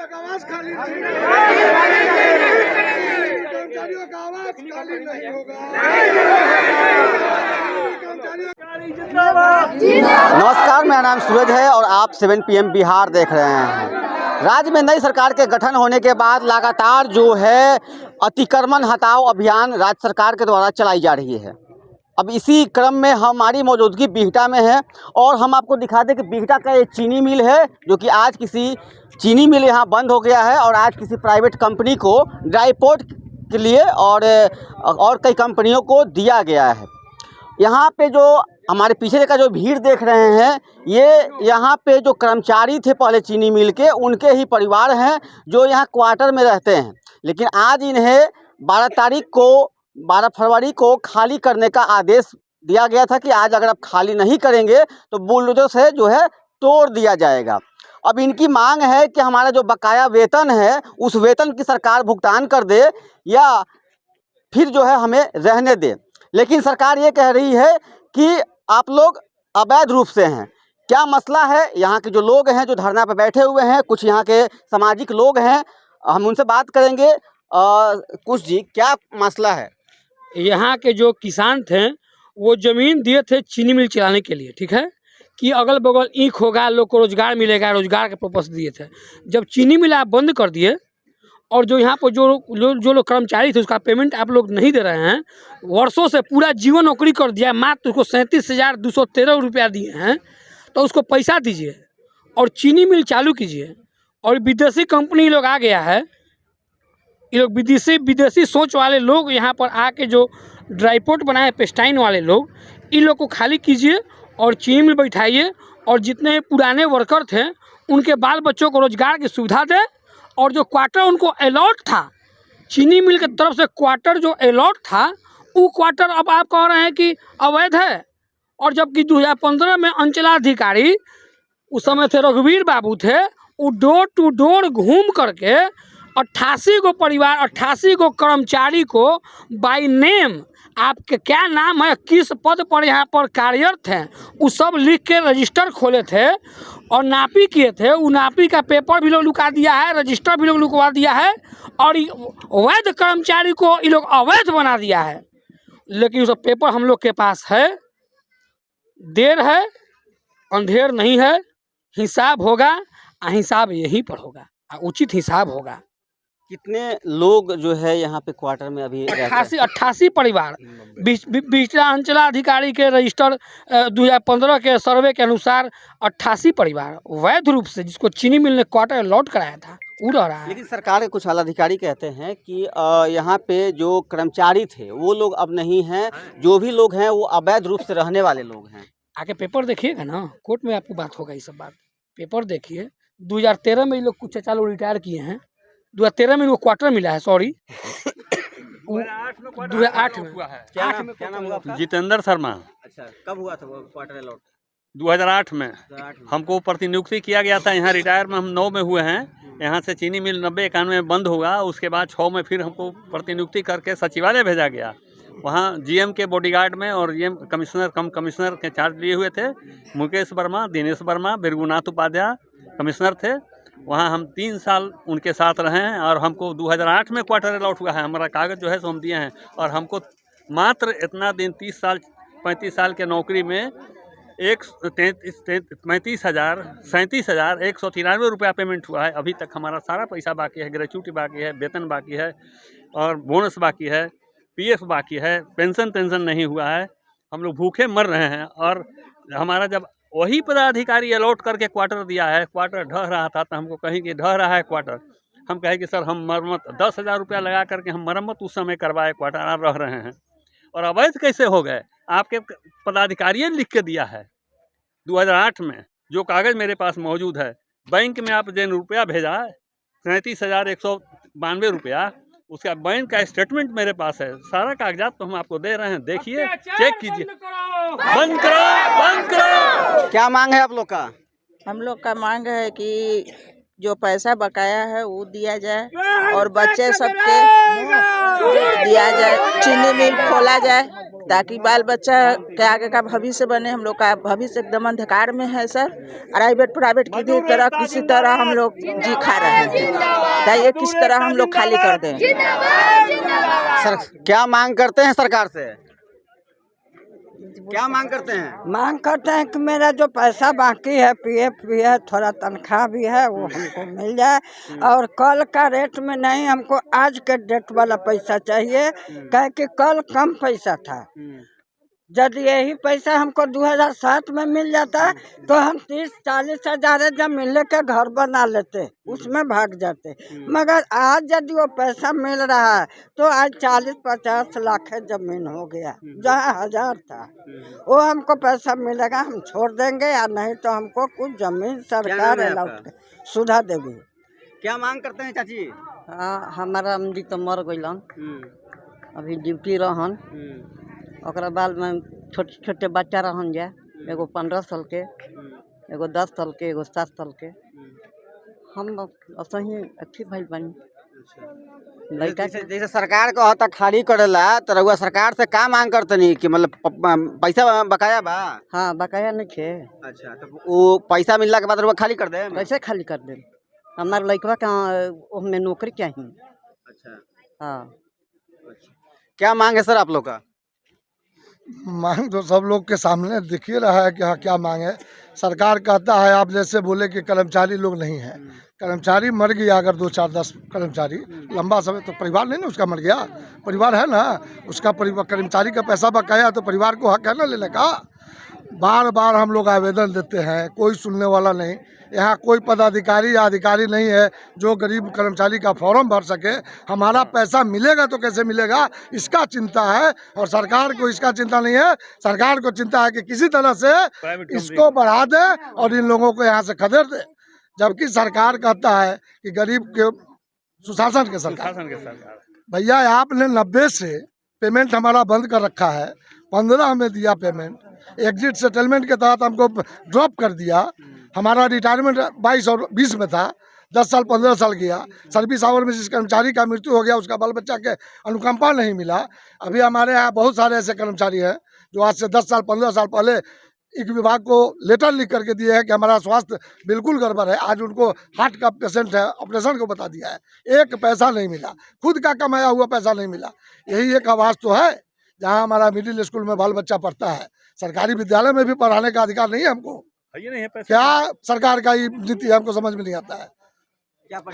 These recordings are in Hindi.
तक आवाज खाली नहीं, कर्मचारियों का आवाज खाली नहीं होगा। नमस्कार, मेरा नाम सूरज है और आप 7 PM बिहार देख रहे हैं। राज्य में नई सरकार के गठन होने के बाद लगातार जो है अतिक्रमण हटाओ अभियान राज्य सरकार के द्वारा चलाई जा रही है। अब इसी क्रम में हमारी मौजूदगी बिहटा में है और हम आपको दिखा दें कि बिहटा का एक चीनी मिल है जो कि आज किसी चीनी मिल यहाँ बंद हो गया है और आज किसी प्राइवेट कंपनी को ड्राई पोर्ट के लिए और कई कंपनियों को दिया गया है। यहाँ पे जो हमारे पीछे का जो भीड़ देख रहे हैं, ये यहाँ पे जो कर्मचारी थे पहले चीनी मिल के, उनके ही परिवार हैं जो यहाँ क्वार्टर में रहते हैं। लेकिन आज इन्हें 12 फरवरी को खाली करने का आदेश दिया गया था कि आज अगर आप खाली नहीं करेंगे तो बुलडोजर से जो है तोड़ दिया जाएगा। अब इनकी मांग है कि हमारा जो बकाया वेतन है उस वेतन की सरकार भुगतान कर दे या फिर जो है हमें रहने दे। लेकिन सरकार ये कह रही है कि आप लोग अवैध रूप से हैं। क्या मसला है? यहाँ के जो लोग हैं जो धरना पर बैठे हुए हैं, कुछ यहाँ के सामाजिक लोग हैं, हम उनसे बात करेंगे। कुछ जी, क्या मसला है? यहाँ के जो किसान थे वो ज़मीन दिए थे चीनी मिल चलाने के लिए, ठीक है, कि अगल बगल ईख होगा, लोग को रोज़गार मिलेगा, रोज़गार के पर्पस दिए थे। जब चीनी मिल आप बंद कर दिए और जो यहाँ पर जो लोग कर्मचारी थे उसका पेमेंट आप लोग नहीं दे रहे हैं, वर्षों से पूरा जीवन नौकरी कर दिया, मात्र उसको 37,213 रुपया दिए हैं, तो उसको पैसा दीजिए और चीनी मिल चालू कीजिए। और विदेशी कंपनी लोग आ गया है, ये लोग विदेशी सोच वाले लोग यहाँ पर आके जो ड्राई पोर्ट बनाए पेस्टाइन वाले लोग, इन लोग को खाली कीजिए और चीनी मिल बैठाइए और जितने पुराने वर्कर थे उनके बाल बच्चों को रोज़गार की सुविधा दें। और जो क्वार्टर उनको अलॉट था चीनी मिल की तरफ से, क्वार्टर जो अलॉट था वो क्वार्टर अब आप कह रहे हैं कि अवैध है। और जबकि 2015 में अंचलाधिकारी उस समय थे रघुवीर बाबू थे, वो डोर टू डोर घूम करके 88 को परिवार, 88 को कर्मचारी को बाय नेम, आपके क्या नाम है, किस पद पर यहाँ पर कार्यरत हैं, वो सब लिख के रजिस्टर खोले थे और नापी किए थे। वो नापी का पेपर भी लोग लुका दिया है, रजिस्टर भी लोग लुकवा दिया है और वैध कर्मचारी को ये लोग अवैध बना दिया है। लेकिन सब पेपर हम लोग के पास है। देर है अंधेर नहीं है, हिसाब होगा, हिसाब यहीं पर होगा, उचित हिसाब होगा। कितने लोग जो है यहाँ पे क्वार्टर में अभी 88 परिवार। बिचला अंचलाधिकारी के रजिस्टर 2015 के सर्वे के अनुसार 88 परिवार वैध रूप से, जिसको चीनी मिल ने क्वार्टर अलॉट कराया था, वो रह रहा है। लेकिन सरकार के कुछ आलाधिकारी कहते हैं कि यहाँ पे जो कर्मचारी थे वो लोग अब नहीं हैं, जो भी लोग हैं वो अवैध रूप से रहने वाले लोग हैं। आके पेपर देखिएगा ना, कोर्ट में आपको बात होगा ये सब बात। पेपर देखिए, 2013 में ये लोग कुछ चाचा लोग रिटायर किए हैं, 2013 में इनको क्वार्टर मिला है, सॉरी 2008 में। क्या नाम हुआ आपका? जितेंद्र शर्मा। अच्छा, कब हुआ था वो क्वार्टर अलॉट? 2008 में हमको प्रतिनियुक्ति किया गया था। यहाँ रिटायर में हम 9 में हुए हैं। यहाँ से चीनी मिल 90-91 में बंद हुआ। उसके बाद 6 में फिर हमको प्रतिनियुक्ति करके सचिवालय भेजा गया। वहाँ GM के बॉडीगार्ड में और GM कमिश्नर के चार्ज लिए हुए थे। मुकेश वर्मा, दिनेश वर्मा, बिरगुनाथ उपाध्याय कमिश्नर थे। वहाँ हम 3 साल उनके साथ रहे हैं और हमको 2008 में क्वार्टर अलॉट हुआ है। हमारा कागज़ जो है सो हम दिए हैं और हमको मात्र इतना दिन 35 साल के नौकरी में 37,193 रुपया पेमेंट हुआ है। अभी तक हमारा सारा पैसा बाकी है, ग्रेच्युटी बाकी है, वेतन बाकी है और बोनस बाकी है, PF बाकी है, पेंशन नहीं हुआ है। हम लोग भूखे मर रहे हैं। और हमारा जब वही पदाधिकारी अलॉट करके क्वार्टर दिया है, क्वार्टर ढह रहा था, तो हमको कहीं कि ढह रहा है क्वार्टर, हम कहें कि सर हम मरम्मत 10,000 रुपया लगा करके हम मरम्मत उस समय करवाए, क्वार्टर रह रहे हैं। और अवैध कैसे हो गए? आपके पदाधिकारी लिख के दिया है 2008 में, जो कागज़ मेरे पास मौजूद है। बैंक में आप जिन रुपया भेजा है 37,192 रुपया, उसका बैंक का स्टेटमेंट मेरे पास है। सारा कागजात तो हम आपको दे रहे हैं, देखिए, चेक कीजिए। बंद करो। क्या मांग है आप लोग का? हम लोग का मांग है कि जो पैसा बकाया है वो दिया जाए और बच्चे सबके दिया जाए, चीनी मिल खोला जाए, ताकि बाल बच्चा के आगे का भविष्य बने। हम लोग का भविष्य एकदम अंधकार में है सर। प्राइवेट किसी तरह हम लोग जी खा रहे हैं, तो ये किस तरह हम लोग खाली कर दें। सर क्या मांग करते हैं सरकार से? क्या मांग करते हैं? मांग करते हैं कि मेरा जो पैसा बाकी है, पीएफ भी है, थोड़ा तनख्वाह भी है, वो हमको मिल जाए। और कल का रेट में नहीं, हमको आज के डेट वाला पैसा चाहिए, क्या कि कल कम पैसा था। यदि यही पैसा हमको 2007 में मिल जाता तो हम 30-40 हजार जमीन लेके घर बना लेते, उसमें भाग जाते। मगर आज यदि वो पैसा मिल रहा है तो आज 40-50 लाख जमीन हो गया, जहाँ 1000 था। वो हमको पैसा मिलेगा, हम छोड़ देंगे, या नहीं तो हमको कुछ जमीन सरकार अलाउट सुधा देगी। क्या मांग करते हैं चाची? हाँ, हमारा अमदी तो मर गइलन, अभी ड्यूटी रहन। ओकरा बाल में छोटे छोटे बच्चा रहन जा, एगो 15 साल के, एगो 10 साल के, एगो 7 साल के। हम असही अच्छी भाई बनी लड़का जैसे सरकार कहता खाली करेला, तो रउआ सरकार से का मांग करतनी कि मतलब पैसा बकाया बा? हाँ, बकाया नहीं थे। अच्छा, तो वो पैसा मिलला के बाद रउआ खाली कर दे? कैसे खाली कर दे? हमारे लड़का का में नौकरी चाहिए। अच्छा, हाँ। क्या मांग है सर आप लोग का? मांग तो सब लोग के सामने दिख ही रहा है कि हाँ क्या मांग है। सरकार कहता है, आप जैसे बोले कि कर्मचारी लोग नहीं है, कर्मचारी मर गया अगर 2, 4, 10 कर्मचारी लंबा समय तो परिवार नहीं ना उसका मर गया, परिवार है ना उसका। परिवार कर्मचारी का पैसा बकाया तो परिवार को हक है ना लेने का। बार बार हम लोग आवेदन देते हैं, कोई सुनने वाला नहीं। यहाँ कोई पदाधिकारी या अधिकारी नहीं है जो गरीब कर्मचारी का फॉर्म भर सके। हमारा पैसा मिलेगा तो कैसे मिलेगा, इसका चिंता है। और सरकार को इसका चिंता नहीं है। सरकार को चिंता है कि किसी तरह से इसको बढ़ा दे और इन लोगों को यहाँ से खदेड़ दे। जबकि सरकार कहता है कि गरीब के सुशासन के सरकार। भैया आपने 90 से पेमेंट हमारा बंद कर रखा है, 15 में दिया पेमेंट, एग्जिट सेटलमेंट के तहत हमको ड्रॉप कर दिया। हमारा रिटायरमेंट 22 और 20 में था, 10 साल 15 साल गया। सर्विस आवर में जिस कर्मचारी का मृत्यु हो गया उसका बाल बच्चा के अनुकंपा नहीं मिला। अभी हमारे यहाँ बहुत सारे ऐसे कर्मचारी हैं जो आज से 10 साल 15 साल पहले एक विभाग को लेटर लिख करके दिए हैं कि हमारा स्वास्थ्य बिल्कुल गड़बड़ है। आज उनको हार्ट का पेशेंट है, ऑपरेशन को बता दिया है, एक पैसा नहीं मिला, खुद का कमाया हुआ पैसा नहीं मिला। यही एक आवाज़ तो है। जहाँ हमारा मिडिल स्कूल में बाल बच्चा पढ़ता है, सरकारी विद्यालय में भी पढ़ाने का अधिकार नहीं है हमको। क्या सरकार का ये नीति है, हमको समझ में नहीं आता है।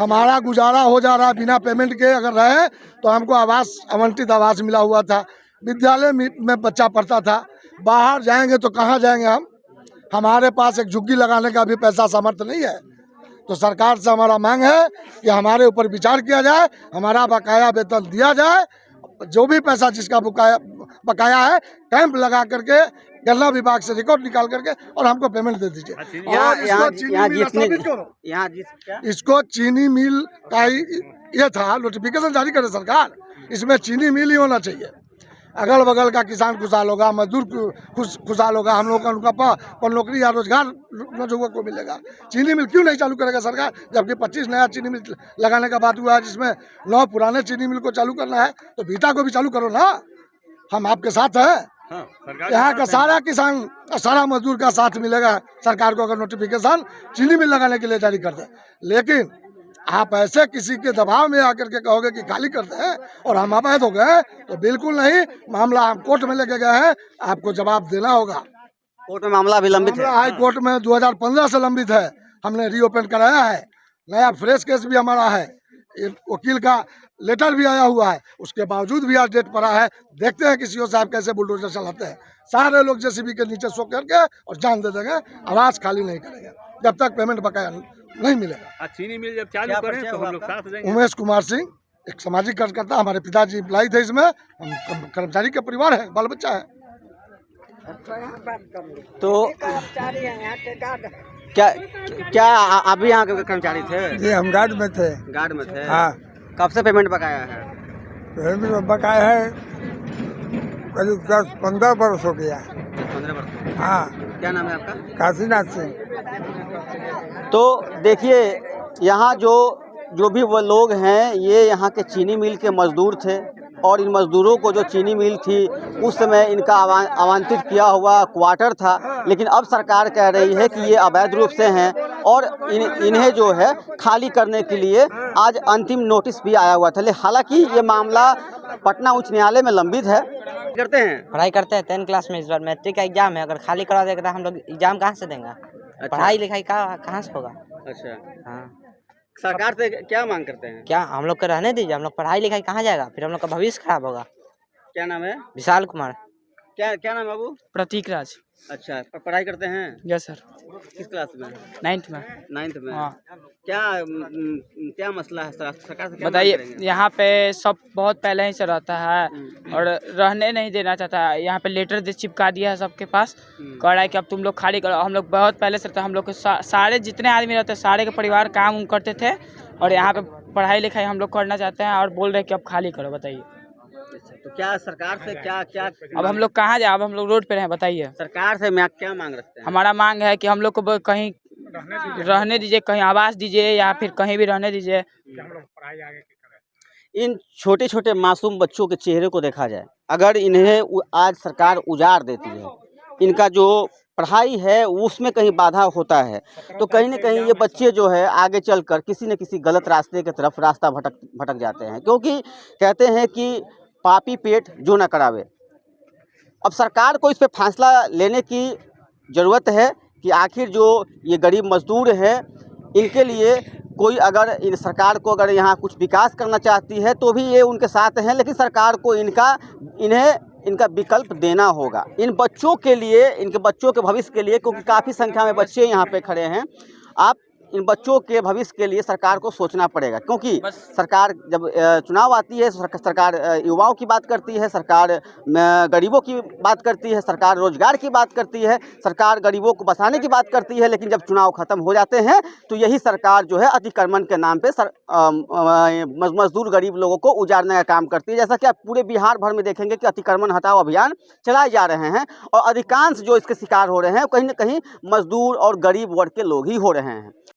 हमारा गुजारा हो जा रहा बिना पेमेंट के अगर रहे तो हमको आवास आवंटित आवास मिला हुआ था, विद्यालय में बच्चा पढ़ता था। बाहर जाएंगे तो कहाँ जाएंगे हम? हमारे पास एक झुग्गी लगाने का भी पैसा सामर्थ्य नहीं है। तो सरकार से हमारा मांग है कि हमारे ऊपर विचार किया जाए, हमारा बकाया वेतन दिया जाए। जो भी पैसा जिसका बकाया है कैंप लगा करके गन्ना विभाग से रिकॉर्ड निकाल करके और हमको पेमेंट दे दीजिए। इसको चीनी मिल का ये था नोटिफिकेशन जारी करे सरकार, इसमें चीनी मिल ही होना चाहिए। अगल बगल का किसान खुशहाल होगा, मजदूर खुशहाल होगा, हम लोग का उनका पर नौकरी या रोजगार नौजवानों को मिलेगा। चीनी मिल क्यों नहीं चालू करेगा सरकार, जबकि 25 नया चीनी मिल लगाने का बात हुआ है, जिसमें 9 पुराने चीनी मिल को चालू करना है। तो बीटा को भी चालू करो ना, हम आपके साथ हैं। यहाँ का सारा किसान सारा मजदूर का साथ मिलेगा सरकार को अगर नोटिफिकेशन चीनी मिल लगाने के लिए जारी कर दे। लेकिन आप ऐसे किसी के दबाव में आकर के कहोगे कि खाली कर दें और हम अवैध हो गए, तो बिल्कुल नहीं। मामला हम कोर्ट में लेके गए हैं, आपको जवाब देना होगा। कोर्ट में मामला अभी लंबित है, हाई कोर्ट में 2015 से लंबित है। हमने रीओपन कराया है, नया फ्रेश केस भी हमारा है, वकील का लेटर भी आया हुआ है, उसके बावजूद भी आज डेट पड़ा है। देखते हैं कि सीओ साहब कैसे बुलडोजर चलाते हैं। सारे लोग जेसीबी के नीचे सो करके और जान दे देंगे, आवाज खाली नहीं करेंगे जब तक पेमेंट बकाया नहीं मिलेगा। चीनी मिल जब चालू करें तो हम लोग साथ देंगे। उमेश कुमार सिंह, एक सामाजिक कार्यकर्ता, हमारे पिताजी एम्प्लॉय थे इसमें, हम कर्मचारी का परिवार है, बाल बच्चा है। तो क्या अभी यहाँ के कर्मचारी थे? जी, हम गार्ड में थे। गार्ड में थे? हाँ। कब से पेमेंट बकाया है? पेमेंट बकाया है करीब 10-15 वर्ष हो गया। 15 वर्ष? हाँ। क्या नाम है आपका? काशीनाथ सिंह। तो देखिए, यहाँ जो भी वो लोग हैं, ये यहाँ के चीनी मिल के मजदूर थे और इन मजदूरों को जो चीनी मिल थी उस समय इनका आवंटित किया हुआ क्वार्टर था, लेकिन अब सरकार कह रही है कि ये अवैध रूप से हैं और इन्हें जो है खाली करने के लिए आज अंतिम नोटिस भी आया हुआ था। हालांकि ये मामला पटना उच्च न्यायालय में लंबित है। करते हैं पढ़ाई करते हैं 10 क्लास में, इस बार मैट्रिक का एग्जाम है। अगर खाली करा देगा तो हम लोग एग्जाम कहाँ से देंगे? पढ़ाई लिखाई कहाँ से होगा? अच्छा, हाँ, सरकार से क्या मांग करते हैं? क्या हम लोग को रहने दीजिए, हम लोग पढ़ाई लिखाई कहाँ जाएगा? फिर हम लोग का भविष्य खराब होगा। क्या नाम है? विशाल कुमार। क्या नाम है बाबू? प्रतीक राज। अच्छा, पढ़ाई करते हैं? Yes sir. किस क्लास में? 9th में। 9th में। हाँ। क्या मसला है? सरकार से क्या बताइए, मांग करेंगे? यहाँ पे सब बहुत पहले ही से रहता है और रहने नहीं देना चाहता है। यहाँ पे लेटर दे चिपका दिया है सबके पास, कह रहा है कि अब तुम लोग खाली करो। हम लोग बहुत पहले से रहते हैं, हम लोग के सारे जितने आदमी रहते हैं सारे के परिवार काम उम करते थे और यहाँ पे पढ़ाई लिखाई हम लोग करना चाहते हैं और बोल रहे हैं कि अब खाली करो। बताइए तो क्या सरकार से क्या अब हम लोग कहाँ जाए? अब हम लोग रोड पे हैं। बताइए सरकार से क्या मांग रखते हैं? हमारा मांग है कि हम लोग को कहीं रहने दीजिए, कहीं आवास दीजिए या फिर कहीं भी रहने दीजिए। इन छोटे छोटे मासूम बच्चों के चेहरे को देखा जाए, अगर इन्हें आज सरकार उजाड़ देती है, इनका जो पढ़ाई है उसमें कहीं बाधा होता है, तो कहीं ना कहीं ये बच्चे जो है आगे चलकर किसी न किसी गलत रास्ते की तरफ रास्ता भटक जाते हैं, क्योंकि कहते हैं कि पापी पेट जो न करावे। अब सरकार को इस पे फैसला लेने की ज़रूरत है कि आखिर जो ये गरीब मजदूर हैं इनके लिए कोई अगर इन सरकार को अगर यहाँ कुछ विकास करना चाहती है तो भी ये उनके साथ हैं, लेकिन सरकार को इनका विकल्प देना होगा इन बच्चों के लिए, इनके बच्चों के भविष्य के लिए, क्योंकि काफ़ी संख्या में बच्चे यहाँ पे खड़े हैं। आप इन बच्चों के भविष्य के लिए सरकार को सोचना पड़ेगा, क्योंकि सरकार जब चुनाव आती है सरकार युवाओं की बात करती है, सरकार गरीबों की बात करती है, सरकार रोजगार की बात करती है, सरकार गरीबों को बसाने की बात करती है, लेकिन जब चुनाव खत्म हो जाते हैं तो यही सरकार जो है अतिक्रमण के नाम पे मजदूर गरीब लोगों को उजाड़ने का काम करती है। जैसा कि आप पूरे बिहार भर में देखेंगे कि अतिक्रमण हटाओ अभियान चलाए जा रहे हैं और अधिकांश जो इसके शिकार हो रहे हैं कहीं ना कहीं मजदूर और गरीब वर्ग के लोग ही हो रहे हैं।